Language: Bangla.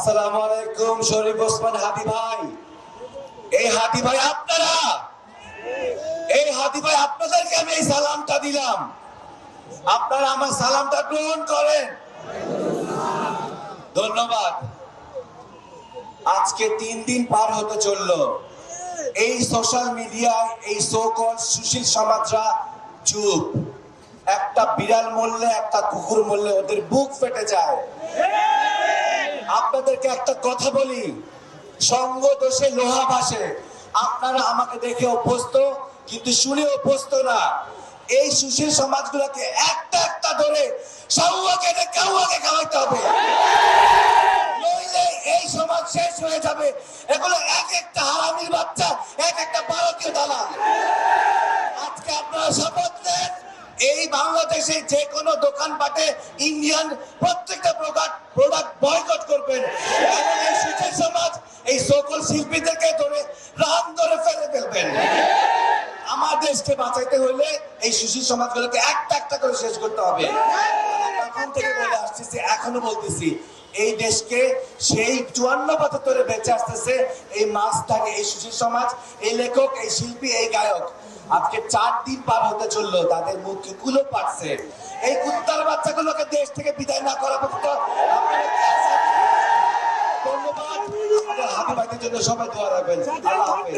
আসসালামু আলাইকুম শরীফ ওসমান হাদি ভাই। এই হাদি ভাই আপনারা, এই হাদি ভাই আপনাদেরকে আমি এই সালামটা দিলাম, আপনারা আমার সালামটা গ্রহণ করেন। ধন্যবাদ। আজকে 3 দিন পার হতে চললো, এই সোশ্যাল মিডিয়ায় এই সো কল সুশীল সমাজরা চুপ। একটা বিড়াল মরলে, একটা কুকুর মরলে ওদের বুক ফেটে যায়। আপনাদেরকে একটা কথা বলি, সঙ্গ দোষে লোহা ভাসে। আপনারা আমাকে দেখে অভ্যস্ত, কিন্তু শুনে অভ্যস্ত না। এই সুশীল সমাজগুলোকে একটা একটা ধরে সাউয়াকে কাউয়াকে খাওয়াইতে হবে, নইলে এই সমাজ শেষ হয়ে যাবে। এগুলো এক একটা হারামির বাচ্চা, এক একটা ভারতীয় দালাল। আজকে আপনারা শপথ নেন, এই বাংলাদেশে যে কোনো দোকানপাটে ইন্ডিয়ান প্রত্যেকটা প্রোডাক্ট বয়কট করবেন এবং এই সুশীল সমাজ এই সকল শিল্পীদেরকে ধরে রান ধরে ফেলে ফেলবেন। আমার দেশকে বাঁচাইতে হলে এই সুশীল সমাজগুলোকে একটা একটা করে শেষ করতে হবে। তখন থেকে বলে আসতেছি, এখনো বলতেছি, এই দেশকে সেই 54-75 বেঁচে আসতেছে এই মাছটাকে, এই সুশীল সমাজ, এই লেখক, এই শিল্পী, এই গায়ক। আজকে 4 দিন পার হতে চললো, তাদের মুখে কুলো পাচ্ছে। এই কুত্তার বাচ্চাগুলোকে দেশ থেকে বিদায় না করা পর্যন্ত ধন্যবাদ। আমাদের হাদি ভাইদের জন্য সবাই দোয়া রাখবেন। আল্লাহ হাফেজ।